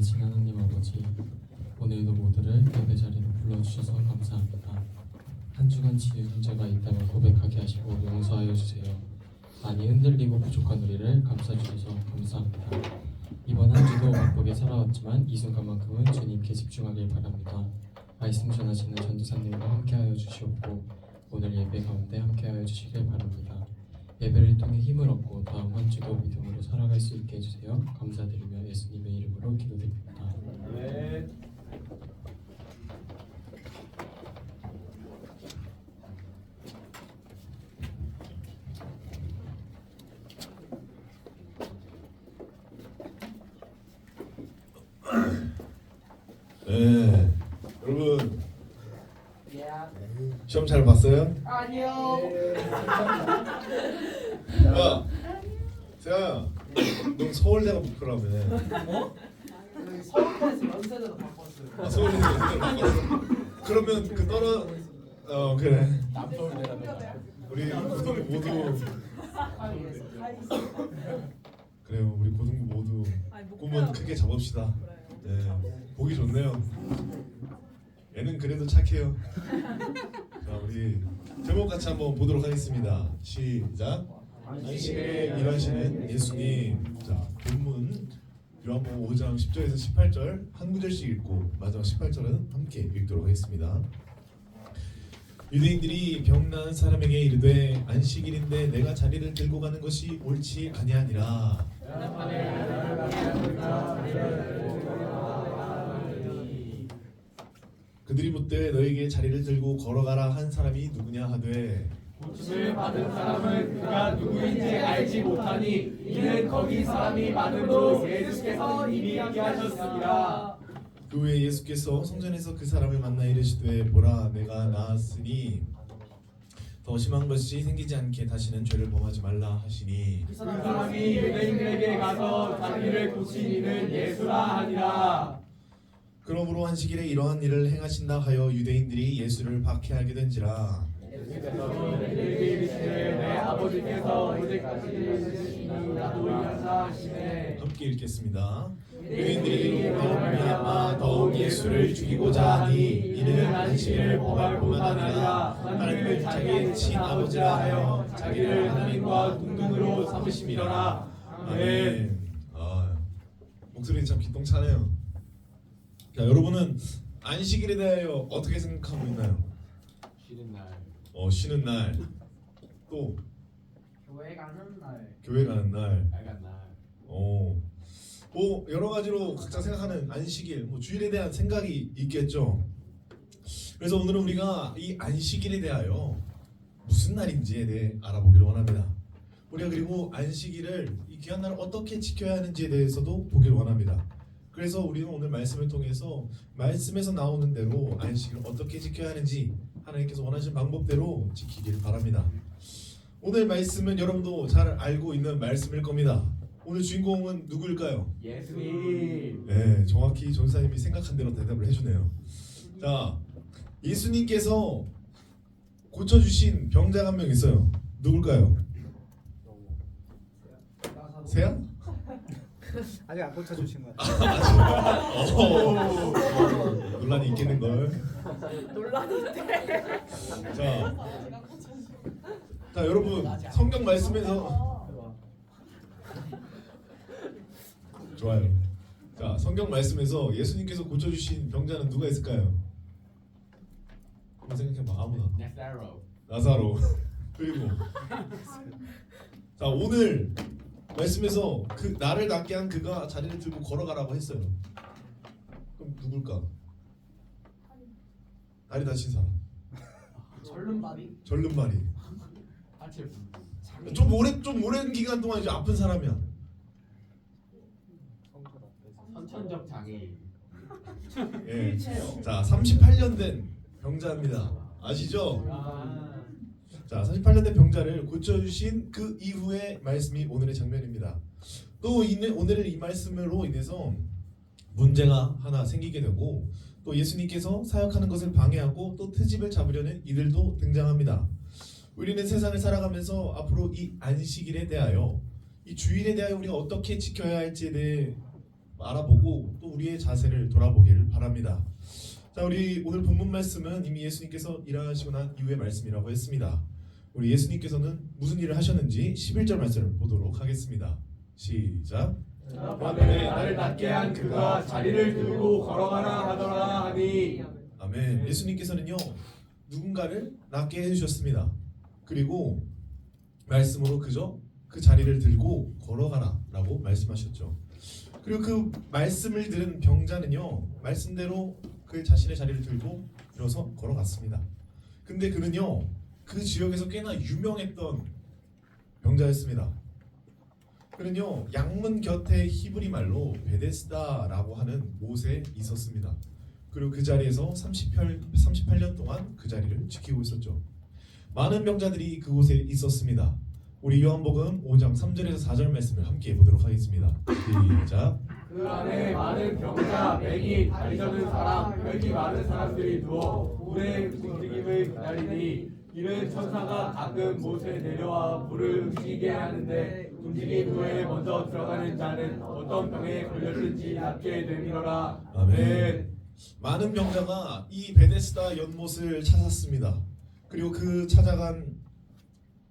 전능하신 하나님 아버지, 오늘도 모두를 예배 자리로 불러주셔서 감사합니다. 한 주간 지은 문제가 있다면 고백하게 하시고 용서하여 주세요. 많이 흔들리고 부족한 우리를 감싸주셔서 감사합니다. 이번 한 주도 바쁘게 살아왔지만 이 순간만큼은 주님께 집중하길 바랍니다. 말씀 전하시는 전도사님과 함께하여 주시옵고 오늘 예배 가운데 함께하여 주시길 바랍니다. 예배를 통해 힘을 얻고 다음 한 주도 믿음으로 살아갈 수 있게 해주세요. 감사드리며 예수님의 이름으로 기도드립니다. 네. 네, 여러분 시험 잘 봤어요? 아니요. 야, 세아야, 넌 서울대가 목표라며. 서울에서 연세대로 바꿨어요. 아, 서울대 바꿨어. 그러면 그 그래. 남서울대라면. 우리 고등부 모두 그래요. 우리 고등부 모두 꿈은 크게 잡읍시다. 네, 보기 좋네요. 얘는 그래도 착해요. 자, 우리 제목 같이 한번 보도록 하겠습니다. 시작. 안식일에 일하시는 예수님. 자, 본문 요한복음 5장 10절에서 18절 한 구절씩 읽고 마지막 18절은 함께 읽도록 하겠습니다. 유대인들이 병난 사람에게 이르되 안식일인데 내가 자리를 들고 가는 것이 옳지 아니하니라. 그들이 묻되 너에게 자리를 들고 걸어가라 한 사람이 누구냐 하되 고침을 받은 사람은 그가 누구인지 알지 못하니 이는 거기 사람이 많음으로 예수께서 이미 얘기하셨습니다. 그 후에 예수께서 성전에서 그 사람을 만나 이르시되 보라 내가 나았으니 더 심한 것이 생기지 않게 다시는 죄를 범하지 말라 하시니 그 사람이 유대인들에게 가서 자기를 고친 이는 예수라 하니라. 그러므로 안식일에 이러한 일을 행하신다 하여 유대인들이 예수를 박해하게 된지라. 예수께서 그들에게 이르시되 내 아버지께서 오늘까지 이르시니 나도 일한다 하시네. 함께 읽겠습니다. 유대인들이 말미암아 더욱 예수를 죽이고자 하니 이는 안식일을 범할 뿐만 아니라 하나님을 자기의 친아버지라 하여 자기를 하나님과 동등으로 삼으심이로라. 아멘. 목소리 참 기똥차네요. 자, 여러분은 안식일에 대하여 어떻게 생각하고 있나요? 쉬는 날. 쉬는 날, 또 교회 가는 날. 교회 가는 날, 빨간 날. 뭐 여러 가지로 각자 생각하는 안식일, 뭐 주일에 대한 생각이 있겠죠. 그래서 오늘은 우리가 이 안식일에 대하여 무슨 날인지에 대해 알아보기를 원합니다. 우리가 그리고 안식일을 이 귀한 날을 어떻게 지켜야 하는지에 대해서도 보기를 원합니다. 그래서 우리는 오늘 말씀을 통해서 말씀에서 나오는 대로 안식일을 어떻게 지켜야 하는지 하나님께서 원하시는 방법대로 지키길 바랍니다. 오늘 말씀은 여러분도 잘 알고 있는 말씀일 겁니다. 오늘 주인공은 누구일까요? 예수님. 네, 정확히 전사님이 생각한 대로 대답을 해주네요. 자, 예수님께서 고쳐주신 병자가 한 명 있어요. 누굴까요? 세야? 아직 안 고쳐주신 것 같아요. 논란이 있겠는걸. 논란이 있대. 자, 여러분 성경 말씀에서 좋아요. 자, 성경 말씀에서 예수님께서 고쳐주신 병자는 누가 있을까요? 한번 생각해봐. 아무나. 나사로. 그리고 자, 오늘 말씀에서 그 나를 낫게 한 그가 자리를 들고 걸어가라고 했어요. 그럼 누굴까? 다리 다친 사람. 절름발이. 절름발이. 하체 불. 좀 오랜 기간 동안 이제 아픈 사람이야. 선천적 장애인. 예. 자, 38년 된 병자입니다. 아시죠? 자, 38년 된 병자를 고쳐주신 그 이후의 말씀이 오늘의 장면입니다. 또 오늘 이 말씀으로 인해서 문제가 하나 생기게 되고 또 예수님께서 사역하는 것을 방해하고 또 트집을 잡으려는 이들도 등장합니다. 우리는 세상을 살아가면서 앞으로 이 안식일에 대하여 이 주일에 대하여 우리가 어떻게 지켜야 할지에 대해 알아보고 또 우리의 자세를 돌아보길 바랍니다. 자, 우리 오늘 본문 말씀은 이미 예수님께서 일하시고 난 이후의 말씀이라고 했습니다. 우리 예수님께서는 무슨 일을 하셨는지 11절 말씀을 보도록 하겠습니다. 시작. 밤에 나를 낫게 한 그가 자리를 들고 걸어가라 하더라 하니. 아멘. 예수님께서는요 누군가를 낫게 해주셨습니다. 그리고 말씀으로 그저 그 자리를 들고 걸어가라라고 말씀하셨죠. 그리고 그 말씀을 들은 병자는요 말씀대로 그 자신의 자리를 들고 일어서 걸어갔습니다. 근데 그는요 그 지역에서 꽤나 유명했던 병자였습니다. 그는요 양문 곁에 히브리 말로 베데스다라고 하는 못에 있었습니다. 그리고 그 자리에서 38년 동안 그 자리를 지키고 있었죠. 많은 병자들이 그곳에 있었습니다. 우리 요한복음 5장 3절에서 4절 말씀을 함께 보도록 하겠습니다. 시작. 그 안에 많은 병자, 맹인, 다리 저는 사람, 혈기 많은 사람들이 누워 물의 움직임을 기다리니 이는 천사가 가끔 못에 내려와 물을 움직이게 하는데 움직인 후에 먼저 들어가는 자는 어떤 병에 걸렸든지 낫게 되리로라. 아멘. 많은 병자가 이 베데스다 연못을 찾았습니다. 그리고 그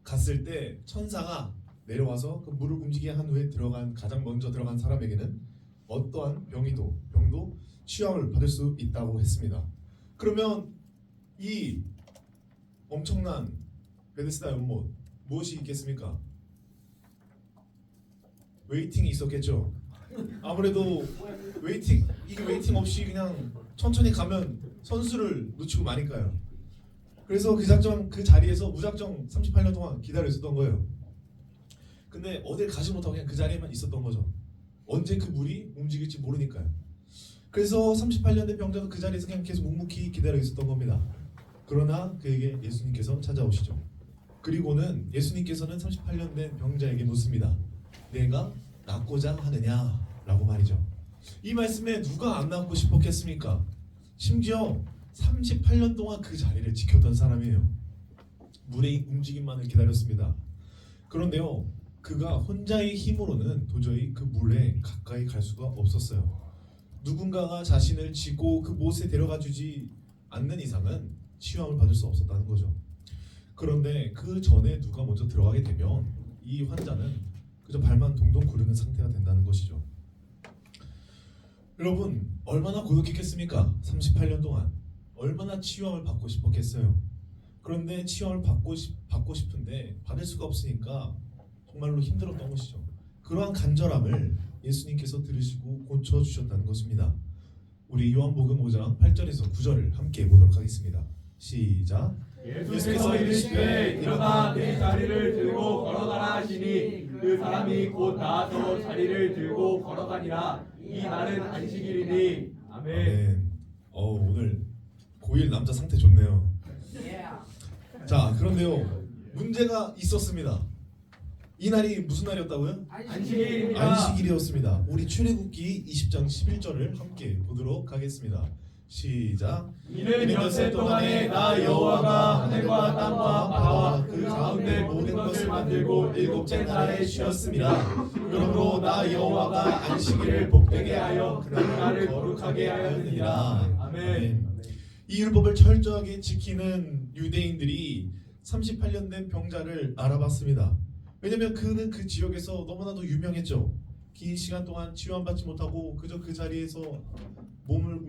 갔을 때 천사가 내려와서 그 물을 움직이게 한 후에 가장 먼저 들어간 사람에게는 어떠한 병도 치유함을 받을 수 있다고 했습니다. 그러면 이 엄청난 베데스다 연못 무엇이 있겠습니까? 웨이팅이 있었겠죠. 아무래도 이게 웨이팅 없이 그냥 천천히 가면 선수를 놓치고 마니까요. 그래서 그 자리에서 무작정 38년 동안 기다려 있었던 거예요. 근데 어딜 가지 못하고 그냥 그 자리에만 있었던 거죠. 언제 그 물이 움직일지 모르니까요. 그래서 38년 된 병자도 그 자리에서 그냥 계속 묵묵히 기다려 있었던 겁니다. 그러나 그에게 예수님께서 찾아오시죠. 그리고는 예수님께서는 38년 된 병자에게 묻습니다. 내가 낫고자 하느냐? 라고 말이죠. 이 말씀에 누가 안 낫고 싶었겠습니까? 심지어 38년 동안 그 자리를 지켰던 사람이에요. 물의 움직임만을 기다렸습니다. 그런데요, 그가 혼자의 힘으로는 도저히 그 물에 가까이 갈 수가 없었어요. 누군가가 자신을 쥐고 그 못에 데려가 주지 않는 이상은 치유함을 받을 수 없었다는 거죠. 그런데 그 전에 누가 먼저 들어가게 되면 이 환자는 그저 발만 동동 구르는 상태가 된다는 것이죠. 여러분 얼마나 고독했겠습니까? 38년 동안 얼마나 치유함을 받고 싶었겠어요. 그런데 치유함을 받고 싶은데 받을 수가 없으니까 정말로 힘들었던 것이죠. 그러한 간절함을 예수님께서 들으시고 고쳐주셨다는 것입니다. 우리 요한복음 5장 8절에서 9절을 함께 보도록 하겠습니다. 시작. 예수께서 이르시되 일어나 내 자리를 들고 걸어가라 하시니 그 사람이 곧 나아서 자리를 들고 걸어가니라. 이 날은 안식일이니. 아멘. 아멘. 오늘 고1 남자 상태 좋네요. 자, 그런데요 문제가 있었습니다. 이 날이 무슨 날이었다고요? 안식일입니다. 안식일이었습니다. 우리 출애굽기 20장 11절을 함께 보도록 하겠습니다. 시작. 이는 엿새 동안에 나 여호와가 하늘과 땅과 바다와 그 가운데 모든 것을 만들고 일곱째 날에 쉬었습니다. 그러므로 나 여호와가 안식일을 복되게 하여 그 날을 거룩하게 하였느니라. 아멘. 이 율법을 철저하게 지키는 유대인들이 38년 된 병자를 알아봤습니다. 왜냐하면 그는 그 지역에서 너무나도 유명했죠. 긴 시간 동안 치유함 받지 못하고 그저 그 자리에서 몸을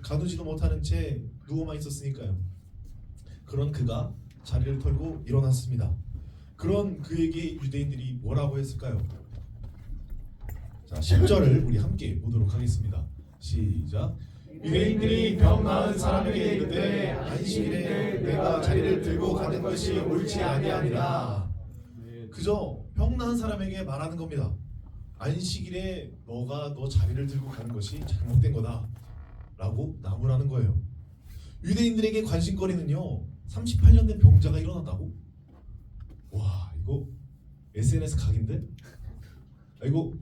가누지도 못하는 채 누워만 있었으니까요. 그런 그가 자리를 털고 일어났습니다. 그런 그에게 유대인들이 뭐라고 했을까요? 자, 10절을 우리 함께 보도록 하겠습니다. 시작. 유대인들이 병 나은 사람에게 이르되 안식일에 내가 자리를 들고 가는 것이 옳지 아니하니라. 그저 병 나은 사람에게 말하는 겁니다. 안식일에 너 자리를 들고 가는 것이 잘못된 거다 라고 나무라는 거예요. 유대인들에게 관심거리는요 38년 된 병자가 일어났다고? 와, 이거 SNS 각인데? 이거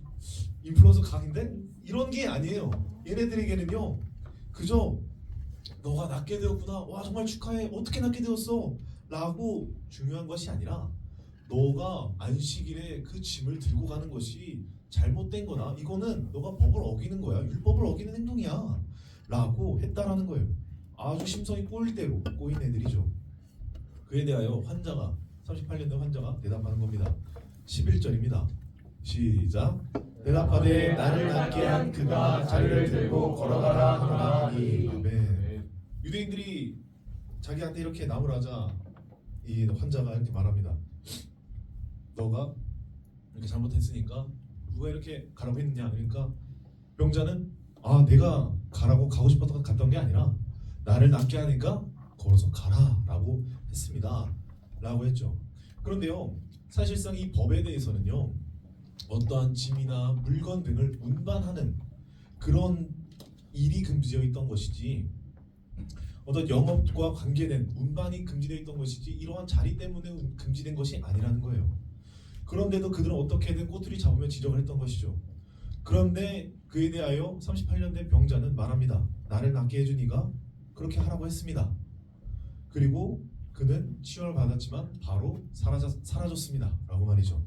인플루언서 각인데? 이런 게 아니에요. 얘네들에게는요 그저 너가 낫게 되었구나, 와 정말 축하해, 어떻게 낫게 되었어 라고 중요한 것이 아니라 너가 안식일에 그 짐을 들고 가는 것이 잘못된 거다. 이거는 너가 법을 어기는 거야. 율법을 어기는 행동이야. 라고 했다라는 거예요. 아주 심성이 꼬일 대로 꼬인 애들이죠. 그에 대하여 환자가 38년 된 환자가 대답하는 겁니다. 11절입니다. 시작. 대답하되 나를 낫게 한 그가 자리를 들고 걸어가라 하니. 아멘. 유대인들이 자기한테 이렇게 나무라자 이 환자가 이렇게 말합니다. 너가 이렇게 잘못했으니까 누가 이렇게 가라고 했느냐. 그러니까 병자는 내가 가라고 가고 싶어서 갔던 게 아니라 나를 낫게 하니까 걸어서 가라라고 했습니다. 라고 했죠. 그런데요, 사실상 이 법에 대해서는요, 어떠한 짐이나 물건 등을 운반하는 그런 일이 금지되어 있던 것이지, 어떤 영업과 관계된 운반이 금지되어 있던 것이지, 이러한 자리 때문에 금지된 것이 아니라는 거예요. 그런데도 그들은 어떻게든 꼬투리 잡으며 지적을 했던 것이죠. 그런데 그에 대하여 38년 된 병자는 말합니다. 나를 낫게 해준 이가 그렇게 하라고 했습니다. 그리고 그는 치유를 받았지만 바로 사라졌습니다. 라고 말이죠.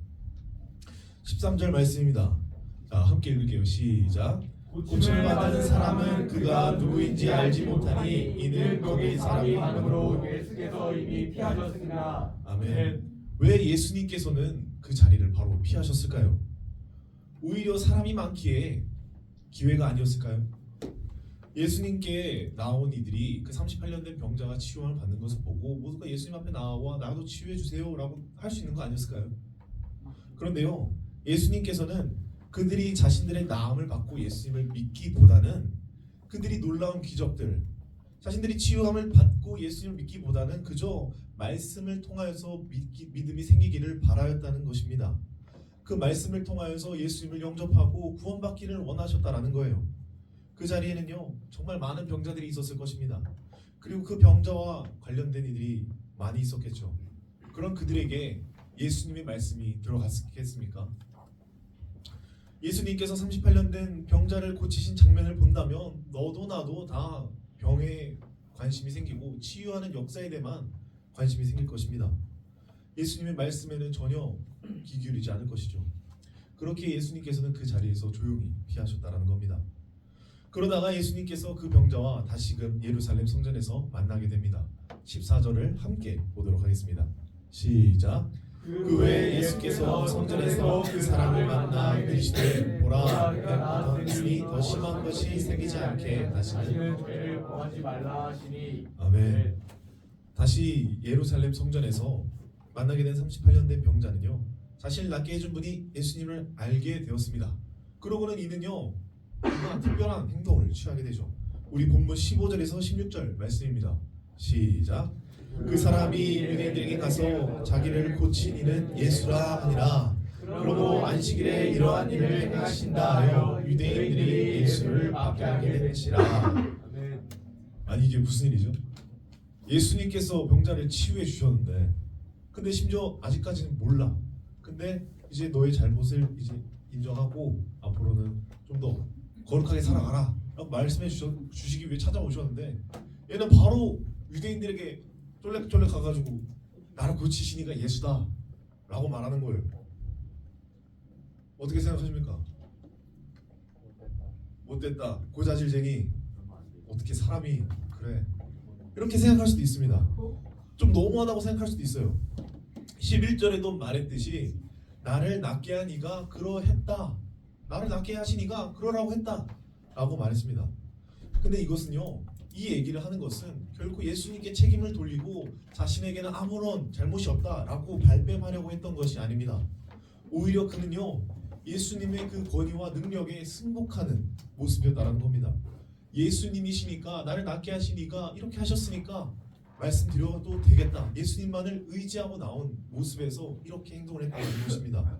13절 말씀입니다. 자, 함께 읽을게요. 시작. 고침을 받은 사람은 그가 누구인지 알지 못하니 이는 거기 사람이 많으므로 예수께서 이미 피하셨습니다. 아멘. 왜 예수님께서는 그 자리를 바로 피하셨을까요? 오히려 사람이 많기에 기회가 아니었을까요? 예수님께 나온 이들이 그 38년 된 병자가 치유함을 받는 것을 보고 모두가 예수님 앞에 나와 나도 치유해 주세요 라고 할 수 있는 거 아니었을까요? 그런데요, 예수님께서는 그들이 자신들의 나음을 받고 예수님을 믿기보다는 그들이 놀라운 기적들, 자신들이 치유함을 받고 예수님을 믿기보다는 그저 말씀을 통하여서 믿음이 생기기를 바라였다는 것입니다. 그 말씀을 통하여서 예수님을 영접하고 구원받기를 원하셨다라는 거예요. 그 자리에는요, 정말 많은 병자들이 있었을 것입니다. 그리고 그 병자와 관련된 이들이 많이 있었겠죠. 그런 그들에게 예수님의 말씀이 들어갔겠습니까? 예수님께서 38년 된 병자를 고치신 장면을 본다면 너도 나도 다 병에 관심이 생기고 치유하는 역사에 대해만 관심이 생길 것입니다. 예수님의 말씀에는 전혀 귀 기울이지 않을 것이죠. 그렇게 예수님께서는 그 자리에서 조용히 피하셨다라는 겁니다. 그러다가 예수님께서 그 병자와 다시금 예루살렘 성전에서 만나게 됩니다. 14절을 함께 보도록 하겠습니다. 시작. 그 후에 예수께서 성전에서 그 사람을 만나 이르시되 보라 내가 나았으니 더 심한 것이 생기지 않게 다시는 죄를 범하지 말라 하시니. 아멘. 다시 예루살렘 성전에서 만나게 된 38년 된 병자는요, 자신을 낫게 해준 분이 예수님을 알게 되었습니다. 그러고는 이는요, 뭔가 특별한 행동을 취하게 되죠. 우리 본문 15절에서 16절 말씀입니다. 시작. 그 사람이 유대인들에게 가서 자기를 고친 이는 예수라 하니라. 그러고 안식일에 이러한 일을 행하신다 하여 유대인들이 예수를 박해하게 된지라. 아니 이게 무슨 일이죠? 예수님께서 병자를 치유해 주셨는데, 근데 심지어 아직까지는 몰라. 근데 이제 너의 잘못을 이제 인정하고 앞으로는 좀 더 거룩하게 살아가라 라고 말씀해 주시기 위해 찾아오셨는데, 얘는 바로 유대인들에게 쫄래쫄래 가가지고 나를 고치시니까 예수다 라고 말하는 거예요. 어떻게 생각하십니까? 못됐다, 고자질쟁이, 어떻게 사람이 그래, 이렇게 생각할 수도 있습니다. 좀 너무하다고 생각할 수도 있어요. 11절에도 말했듯이 나를 낫게 한 이가 그러했다, 나를 낫게 하신 이가 그러라고 했다 라고 말했습니다. 근데 이것은요, 이 얘기를 하는 것은 결코 예수님께 책임을 돌리고 자신에게는 아무런 잘못이 없다라고 발뺌하려고 했던 것이 아닙니다. 오히려 그는요, 예수님의 그 권위와 능력에 승복하는 모습이었다는 겁니다. 예수님이시니까, 나를 낫게 하시니까, 이렇게 하셨으니까 말씀드려도 되겠다, 예수님만을 의지하고 나온 모습에서 이렇게 행동을 했다는 것입니다.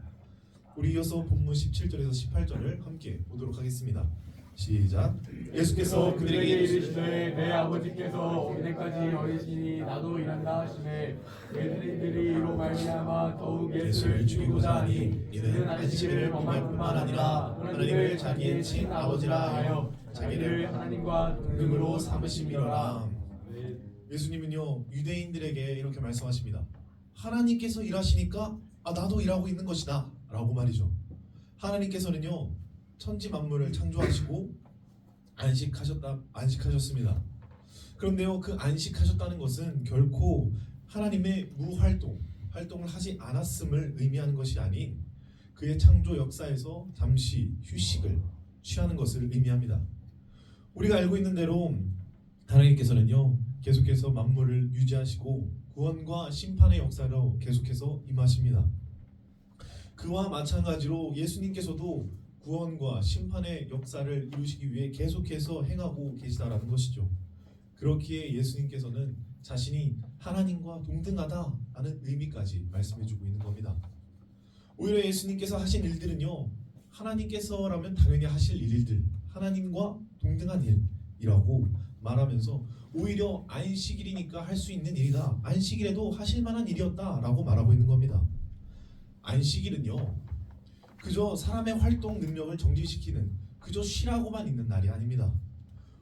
우리 이어서 본문 17절에서 18절을 함께 보도록 하겠습니다. 시작. 예수께서 그들에게 이르시되 내 아버지께서 이때까지 어리시니 나도 일한다 하시매 그들이 이로 말미암아 더욱 예수를 죽이고자 하니 이는 안식일을 범할 뿐만 아니라 하나님을 자기의 친아버지라 하여 자기를 하나님과 동등으로 삼으심이로라. 예수님은요, 유대인들에게 이렇게 말씀하십니다. 하나님께서 일하시니까 나도 일하고 있는 것이다 라고 말이죠. 하나님께서는요 천지 만물을 창조하시고 안식하셨습니다. 그런데요 그 안식하셨다는 것은 결코 하나님의 활동을 하지 않았음을 의미하는 것이 아닌 그의 창조 역사에서 잠시 휴식을 취하는 것을 의미합니다. 우리가 알고 있는 대로 하나님께서는요 계속해서 만물을 유지하시고 구원과 심판의 역사로 계속해서 임하십니다. 그와 마찬가지로 예수님께서도 구원과 심판의 역사를 이루시기 위해 계속해서 행하고 계시다라는 것이죠. 그렇기에 예수님께서는 자신이 하나님과 동등하다라는 의미까지 말씀해주고 있는 겁니다. 오히려 예수님께서 하신 일들은요 하나님께서라면 당연히 하실 일들, 하나님과 동등한 일이라고 말하면서 오히려 안식일이니까 할 수 있는 일이다, 안식일에도 하실 만한 일이었다라고 말하고 있는 겁니다. 안식일은요 그저 사람의 활동 능력을 정지시키는, 그저 쉬라고만 있는 날이 아닙니다.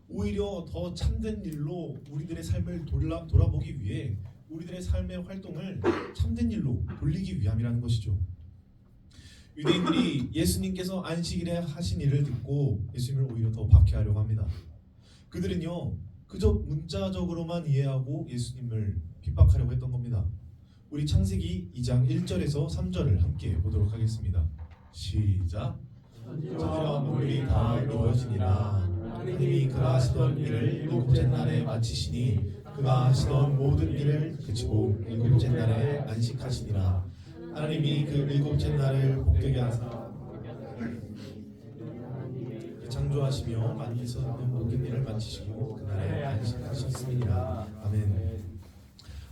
오히려 더 참된 일로 우리들의 삶을 돌아보기 위해 우리들의 삶의 활동을 참된 일로 돌리기 위함이라는 것이죠. 유대인들이 예수님께서 안식일에 하신 일을 듣고 예수님을 오히려 더 박해하려고 합니다. 그들은요 그저 문자적으로만 이해하고 예수님을 핍박하려고 했던 겁니다. 우리 창세기 2장 1절에서 3절을 함께 보도록 하겠습니다. 시작. 천지와 만물이 다 이루어지니라. 하나님이 그가 하시던 일을 일곱째 날에 마치시니 그가 하시던 모든 일을 그치고 일곱째 날에 안식하시니라. 하나님이 그 일곱째 날을 복되게 하사 창조하시며 만드셨는 모든 일을 마치시고 그날에 안식하셨습니다. 아멘.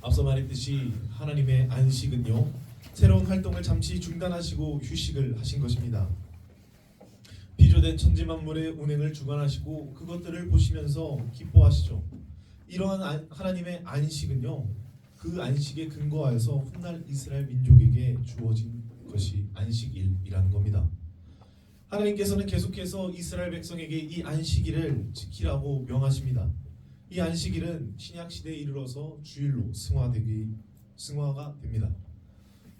앞서 말했듯이 하나님의 안식은요 새로운 활동을 잠시 중단하시고 휴식을 하신 것입니다. 비조된 천지 만물의 운행을 주관하시고 그것들을 보시면서 기뻐하시죠. 이러한 하나님의 안식은요 그 안식에 근거하여서 훗날 이스라엘 민족에게 주어진 것이 안식일이라는 겁니다. 하나님께서는 계속해서 이스라엘 백성에게 이 안식일을 지키라고 명하십니다. 이 안식일은 신약 시대에 이르러서 주일로 승화가 됩니다.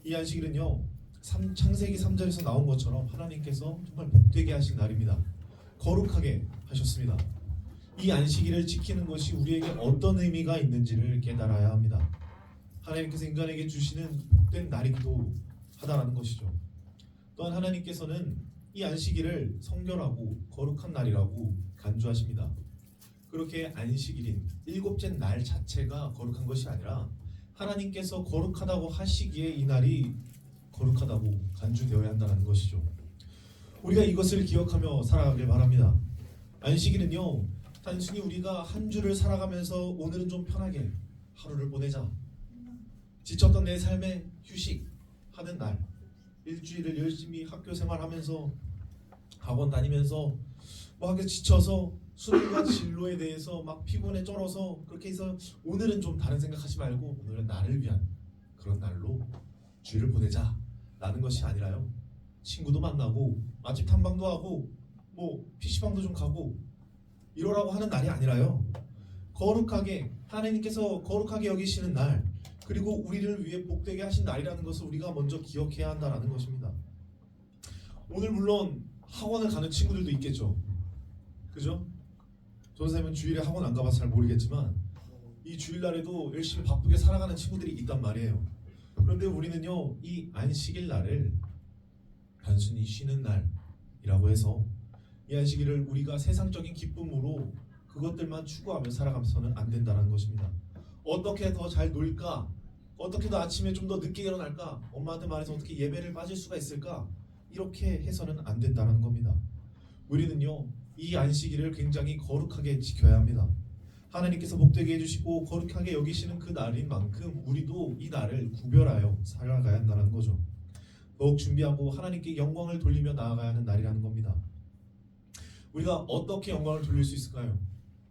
이 안식일은요 창세기 3절에서 나온 것처럼 하나님께서 정말 복되게 하신 날입니다. 거룩하게 하셨습니다. 이 안식일을 지키는 것이 우리에게 어떤 의미가 있는지를 깨달아야 합니다. 하나님께서 인간에게 주시는 복된 날이기도 하다라는 것이죠. 또한 하나님께서는 이 안식일을 성결하고 거룩한 날이라고 간주하십니다. 그렇게 안식일인 일곱째 날 자체가 거룩한 것이 아니라 하나님께서 거룩하다고 하시기에 이 날이 거룩하다고 간주되어야 한다는 것이죠. 우리가 이것을 기억하며 살아가길 바랍니다. 안식일은요 단순히 우리가 한 주를 살아가면서 오늘은 좀 편하게 하루를 보내자, 지쳤던 내 삶에 휴식하는 날, 일주일을 열심히 학교 생활하면서 학원 다니면서 막 지쳐서 수능과 진로에 대해서 막 피곤에 쩔어서 그렇게 해서 오늘은 좀 다른 생각하지 말고 오늘은 나를 위한 그런 날로 주일을 보내자 라는 것이 아니라요 친구도 만나고 맛집 탐방도 하고 뭐 PC방도 좀 가고 이러라고 하는 날이 아니라요 거룩하게 하나님께서 거룩하게 여기시는 날, 그리고 우리를 위해 복되게 하신 날이라는 것을 우리가 먼저 기억해야 한다는 것입니다. 오늘 물론 학원을 가는 친구들도 있겠죠. 그죠? 저 선생님은 주일에 학원 안 가봐서 잘 모르겠지만 이 주일날에도 열심히 바쁘게 살아가는 친구들이 있단 말이에요. 그런데 우리는요 이 안식일 날을 단순히 쉬는 날이라고 해서 이 안식일을 우리가 세상적인 기쁨으로 그것들만 추구하며 살아가면서는 안 된다는 것입니다. 어떻게 더 잘 놀까? 어떻게 더 아침에 좀 더 늦게 일어날까? 엄마한테 말해서 어떻게 예배를 빠질 수가 있을까? 이렇게 해서는 안 된다는 겁니다. 우리는요 이 안식일을 굉장히 거룩하게 지켜야 합니다. 하나님께서 복되게 해주시고 거룩하게 여기시는 그 날인 만큼 우리도 이 날을 구별하여 살아가야 한다는 거죠. 더욱 준비하고 하나님께 영광을 돌리며 나아가야 하는 날이라는 겁니다. 우리가 어떻게 영광을 돌릴 수 있을까요?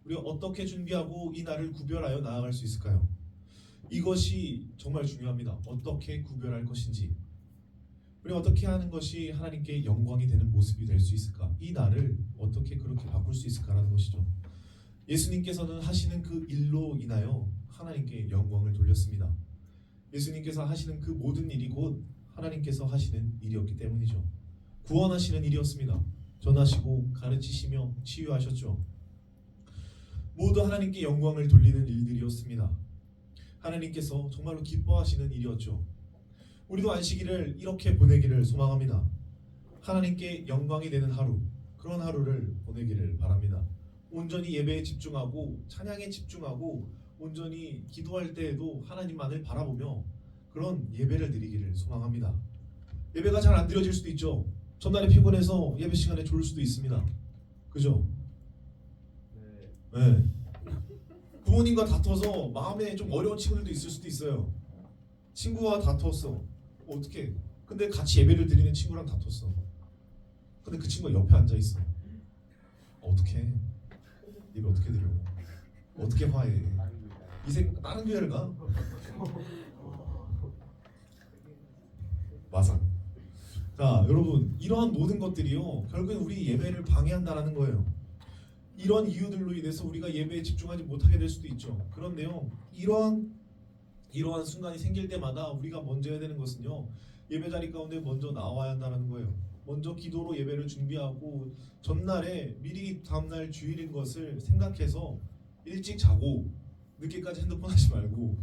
우리가 어떻게 준비하고 이 날을 구별하여 나아갈 수 있을까요? 이것이 정말 중요합니다. 어떻게 구별할 것인지, 우리가 어떻게 하는 것이 하나님께 영광이 되는 모습이 될 수 있을까? 이 날을 어떻게 그렇게 바꿀 수 있을까라는 것이죠. 예수님께서는 하시는 그 일로 인하여 하나님께 영광을 돌렸습니다. 예수님께서 하시는 그 모든 일이 곧 하나님께서 하시는 일이었기 때문이죠. 구원하시는 일이었습니다. 전하시고 가르치시며 치유하셨죠. 모두 하나님께 영광을 돌리는 일들이었습니다. 하나님께서 정말로 기뻐하시는 일이었죠. 우리도 안식일을 이렇게 보내기를 소망합니다. 하나님께 영광이 되는 하루, 그런 하루를 보내기를 바랍니다. 온전히 예배에 집중하고 찬양에 집중하고 온전히 기도할 때에도 하나님만을 바라보며 그런 예배를 드리기를 소망합니다. 예배가 잘 안 드려질 수도 있죠. 전날에 피곤해서 예배 시간에 졸을 수도 있습니다. 그죠? 네. 부모님과 다퉈서 마음에 좀 어려운 친구들도 있을 수도 있어요. 친구와 다투었어. 어떻게? 근데 같이 예배를 드리는 친구랑 다퉜어. 근데 그 친구가 옆에 앉아 있어. 어떻게? 예배 어떻게 드려? 어떻게 화해? 다른 교회를 가? 맞아. 자, 여러분, 이러한 모든 것들이요 결국엔 우리 예배를 방해한다라는 거예요. 이런 이유들로 인해서 우리가 예배에 집중하지 못하게 될 수도 있죠. 그런데요, 이러한 순간이 생길 때마다 우리가 먼저 해야 되는 것은요, 예배 자리 가운데 먼저 나와야 한다는 거예요. 먼저 기도로 예배를 준비하고 전날에 미리 다음날 주일인 것을 생각해서 일찍 자고 늦게까지 핸드폰 하지 말고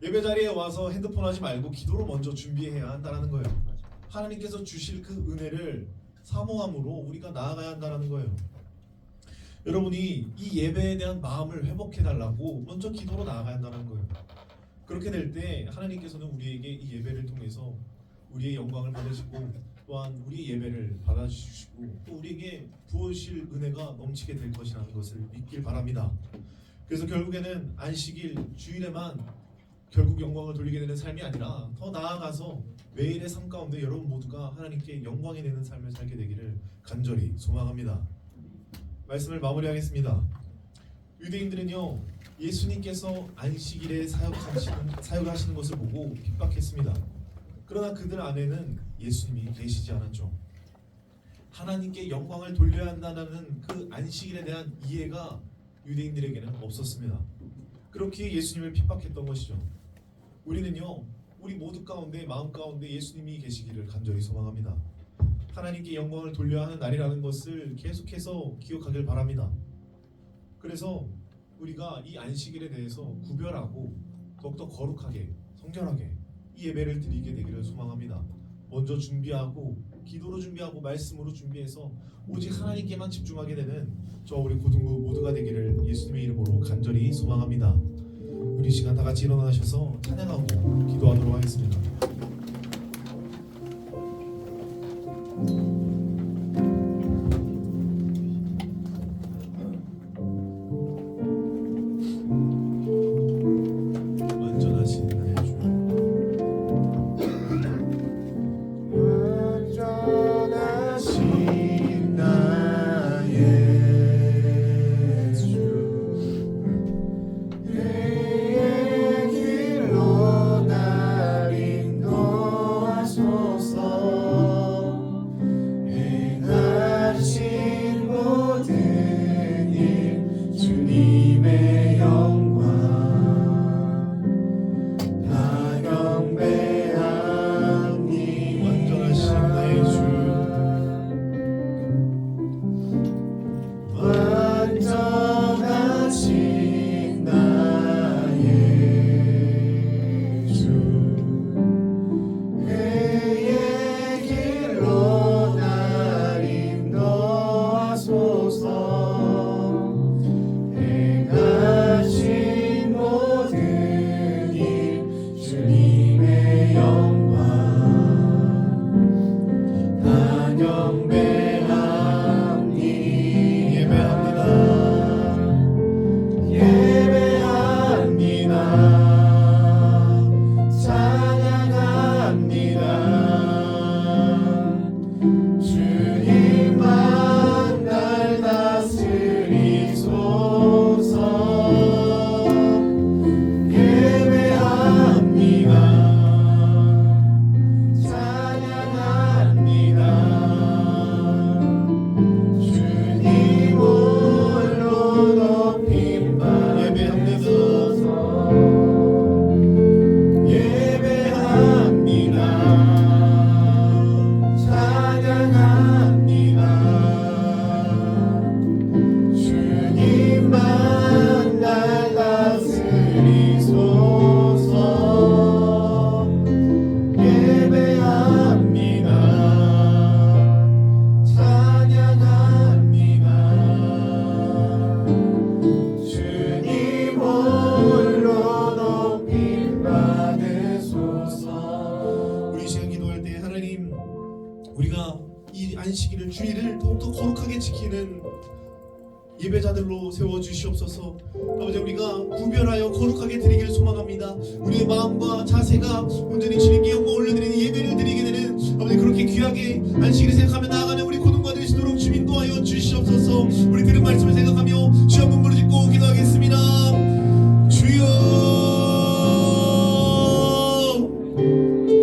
예배 자리에 와서 핸드폰 하지 말고 기도로 먼저 준비해야 한다는 거예요. 하나님께서 주실 그 은혜를 사모함으로 우리가 나아가야 한다는 거예요. 여러분이 이 예배에 대한 마음을 회복해 달라고 먼저 기도로 나아가야 한다는 거예요. 그렇게 될 때 하나님께서는 우리에게 이 예배를 통해서 우리의 영광을 받으시고 또한 우리의 예배를 받아주시고 또 우리에게 부으실 은혜가 넘치게 될 것이라는 것을 믿길 바랍니다. 그래서 결국에는 안식일 주일에만 결국 영광을 돌리게 되는 삶이 아니라 더 나아가서 매일의 삶 가운데 여러분 모두가 하나님께 영광이 되는 삶을 살게 되기를 간절히 소망합니다. 말씀을 마무리하겠습니다. 유대인들은요 예수님께서 안식일에 사역하시는 것을 보고 핍박했습니다. 그러나 그들 안에는 예수님이 계시지 않았죠. 하나님께 영광을 돌려야 한다는 그 안식일에 대한 이해가 유대인들에게는 없었습니다. 그렇게 예수님을 핍박했던 것이죠. 우리는요 우리 모두 가운데 마음 가운데 예수님이 계시기를 간절히 소망합니다. 하나님께 영광을 돌려야 하는 날이라는 것을 계속해서 기억하길 바랍니다. 그래서 우리가 이 안식일에 대해서 구별하고 더욱더 거룩하게 성결하게 이 예배를 드리게 되기를 소망합니다. 먼저 준비하고 기도로 준비하고 말씀으로 준비해서 오직 하나님께만 집중하게 되는 저 우리 고등부 모두가 되기를 예수님의 이름으로 간절히 소망합니다. 우리 시간 다 같이 일어나셔서 찬양하고 기도하도록 하겠습니다. 완전하신 나의 주 완전하신 나의 주 내 길로 날 인도하시네 주님만 날 다스리소서. 예배합니다. 찬양합니다. 주님 홀로 높임 받으소서. 우리 시간 기도할 때 하나님, 우리가 이 안식일을, 주일을 더욱더 거룩하게 지키는 예배자들로 세워주시옵소서. 아버지, 우리가 구별하여 거룩하게 드리기를 소망합니다. 우리의 마음과 자세가 온전히 주님께 영광 올려드리는 예배를 드리게 되는, 아버지, 그렇게 귀하게 안식일을 생각하며 나아가는 우리 고등과 되시도록 주님 인도하여 주시옵소서. 우리 들은 말씀을 생각하며 주 한번 부르짖고 기도하겠습니다. 주여.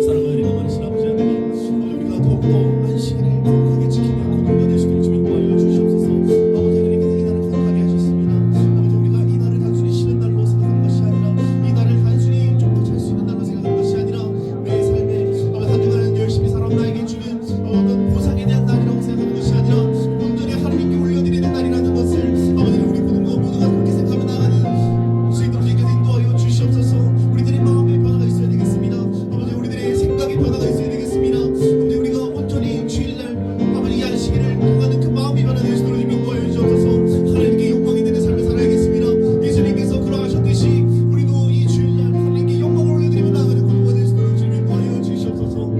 사랑하는 우리가 많으신 아버지 하나님, 우리가 더욱더 안식일을 거룩하게 지키는 고등과 되시도록 주님 인도하여 주시옵소서. 아버지 하나님께서 이 날을 거룩하게 하셨습니다. 아버지, 우리가 이 날을 단순히 쉬는 날로 생각하는 것이 아니라, 이 날을 단순히 좀 더 잘 수 있는 날로 생각하는 것이 아니라, 내 삶에 아버지 한 주간을 열심히 살아온 나에게 주는 어떤 보상에 대한 날이라고 생각하는 것이 아니라, 온전히 하나님께 올려드리는 날이라는 것을 아버지, 우리 고등과 모두가 그렇게 생각하며 나가는 수 있도록 주님께서 인도하여 주시옵소서. 우리들의 마음의 변화가 있어야 되겠습니다. 아버지, 우리들의 생각의 변화가 있어야 되겠습니다. 아버지, 우리가 온전히 주일날 아버지 이 안식일을 통하는 그 마음의 변화가 되시도록 주님 인도하여 주옵소서. 하나님께 영광이 되는 삶을 살아야겠습니다. 예수님께서 그러하셨듯이 우리도 이 주일날 하나님께 영광을 올려드리며 나아가는 고등과 되시도록 주님 인도하여 주시옵소서.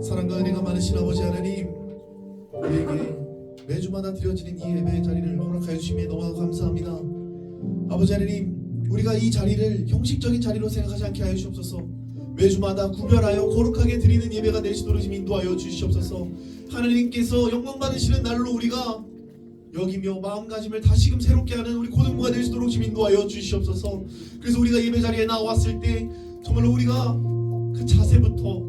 사랑과 은혜가 많으신 아버지 하나님, 우리에게 매주마다 드려지는 이 예배의 자리를 허락하여 주심에 너무 감사합니다. 아버지 하나님, 우리가 이 자리를 형식적인 자리로 생각하지 않게 하여 주옵소서. 매주마다 구별하여 거룩하게 드리는 예배가 되시도록 좀 인도하여 주시옵소서. 하나님께서 영광 받으시는 날로 우리가 여기며 마음가짐을 다시금 새롭게 하는 우리 고등부가 되시도록 좀 인도하여 주시옵소서. 그래서 우리가 예배 자리에 나왔을 때 정말로 우리가 그 자세부터,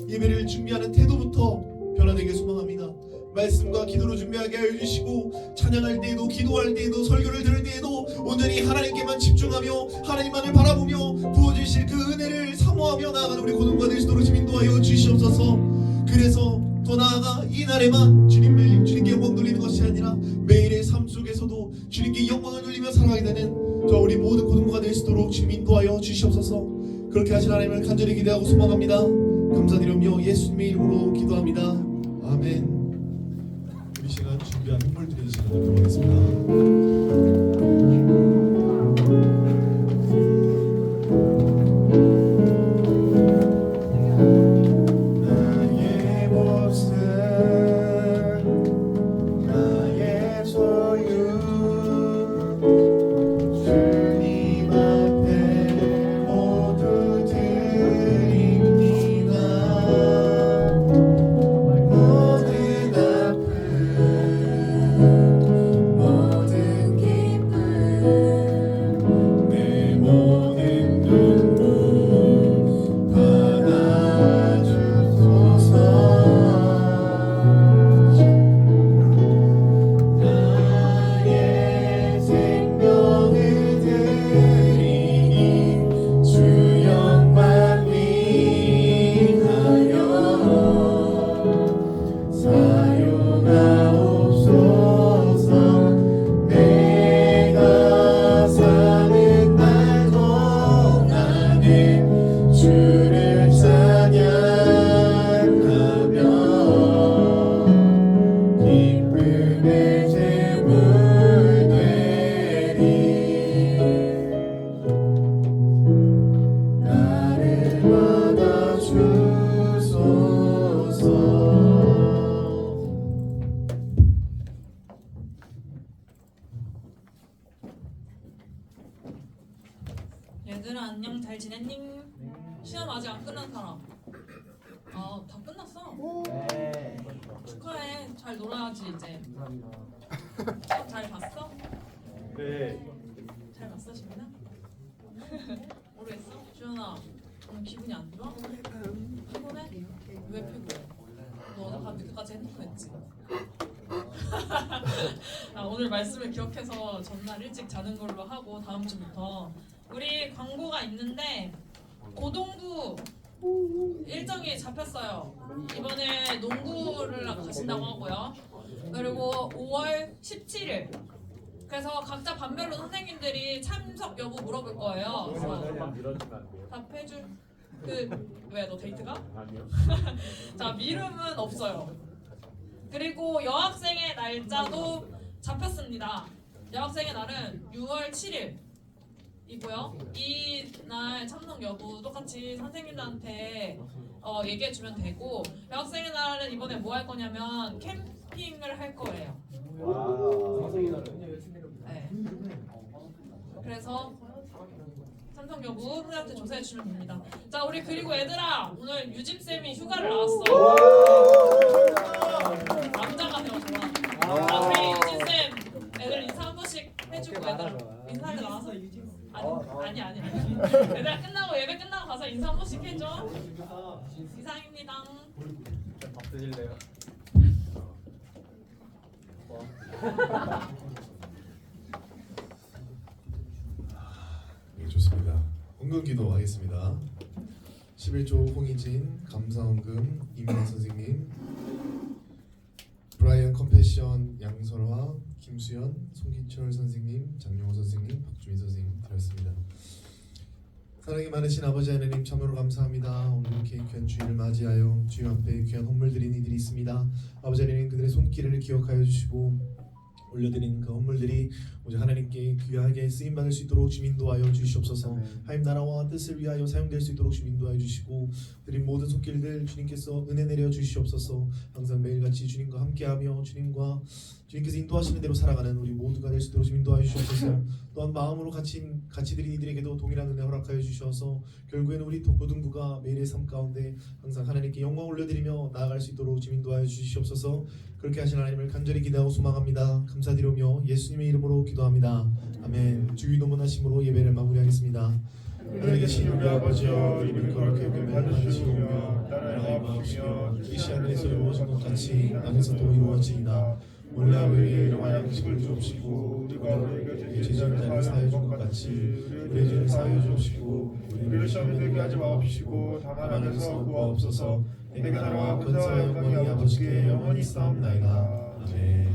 예배를 준비하는 태도부터 변화되게 소망합니다. 말씀과 기도로 준비하게 하여 주시고, 찬양할 때에도, 기도할 때에도, 설교를 들을 때에도 온전히 하나님께만 집중하며 하나님만을 바라보며 부어주실 그 은혜를 사모하며 나아가는 우리 고등부가 되시도록 좀 인도하여 주시옵소서. 그래서 더 나아가 이 날에만 주님께 영광 돌리는 것이 아니라 매일의 삶 속에서도 주님께 영광을 돌리며 살아가게 되는 저 우리 모든 고등부가 되시도록 주님 인도하여 주시옵소서. 그렇게 하신 하나님을 간절히 기대하고 소망합니다. 감사드리며 예수님의 이름으로 기도합니다. 아멘. 이 시간 준비한 선물 드리는 시간을 들어가겠습니다. 나의 모습, 나의 소유, 주님 앞에 모두 드립니다. 모든 아픔, 모든 기쁨, 내 모든 눈물 받아주소서. 나의 생명을 드리니 주 영광 위하여 사용하옵소서. 내가 사는 날 동안에 주를 찬양하며 기쁨의 제물 되리. 나를 받아주소서. 얘들아 안녕, 잘 지냈니? 시험 아직 안 끝난 사람? 다 끝났어? 축하해. 잘 놀아야지 이제. 잘 봤어? 네. 잘 봤어, 지민아? 모르겠어? 주연아, 오늘 기분이 안 좋아? 피곤해? 왜 피곤해? 너 어제 밤 늦게까지 핸드폰 했지? 오늘 말씀을 기억해서 전날 일찍 자는 걸로 하고 다음 주부터 우리 광고가 있는데 고동부 일정이 잡혔어요. 이번에 농구를 가신다고 하고요. 그리고 5월 17일. 그래서 각자 반별로 선생님들이 참석 여부 물어볼 거예요. 그래서 답해줄 왜 너 데이트가? 아니요. 자, 미rum은 없어요. 그리고 여학생의 날짜도 잡혔습니다. 여학생의 날은 6월 7일이고요. 이 날 참석 여부 똑같이 선생님들한테 얘기해주면 되고, 여학생의 날은 이번에 뭐 할 거냐면 캠핑을 할 거예요. 네. 그래서 참석 여부 선생님한테 조사해 주시면 됩니다. 자, 우리 그리고 얘들아, 오늘 유진 쌤이 휴가를 나왔어. 남자가 되어서. 자, 우리 유진 쌤, 애들 인사 한 번씩 해주고 얘들아 인사하러 나와서. 아니. 얘들아 끝나고 예배 끝나고 가서 인사 한 번씩 해줘. 이상입니다. 밥 드실래요? 네, 좋습니다. 헌금기도 하겠습니다. 11조 홍희진, 감사헌금 이민환 선생님, 브라이언 컴패션 양설화, 김수연, 송기철 선생님, 장용호 선생님, 박주민 선생님 드렸습니다. 사랑이 많으신 아버지 하나님 참으로 감사합니다. 오늘 이렇게 귀한 주일을 맞이하여 주님 앞에 귀한 헌물 드린 이들이 있습니다. 아버지 하나님 그들의 손길을 기억하여 주시고 올려드린 그 헌물들이 오직 하나님께 귀하게 쓰임받을 수 있도록 주님 인도하여 주시옵소서. 하나님 나라와 뜻을 위하여 사용될 수 있도록 주님 인도하여 주시고 드린 모든 손길들 주님께서 은혜 내려 주시옵소서. 항상 매일같이 주님과 함께하며 주님께서 인도하시는 대로 살아가는 우리 모두가 될 수 있도록 주님 인도하여 주시옵소서. 또한 마음으로 같이 드린 이들에게도 동일한 은혜 허락하여 주셔서 결국에는 우리 고등부가 매일의 삶 가운데 항상 하나님께 영광 올려드리며 나아갈 수 있도록 주님 인도하여 주시옵소서. 그렇게 하신 하나님을 간절히 기대하고 소망합니다. 감사드리며 예수님의 이름으로 기도합니다. 아멘. 주기도 문하심으로 예배를 마무리하겠습니다. 하늘에 계신 우리 아버지여, 이름을 거룩하게 받으시오며 나라의 마옵시며 이시 하늘에서 이루어진 것 같이 땅에서도 이루어지이다. 원래 우리에게 일용할 양식을 주옵시고 우리가 우리에게 죄지은 자를 사하여 준 것 같이 우리의 죄를 사하여 주옵시고 우리를 시험에 들게 하지 마옵시고 다만 하늘에서 구하옵소서. 내게 나라와 권세와 영광이 아버지께 영원히 있사옵나이다. 아멘.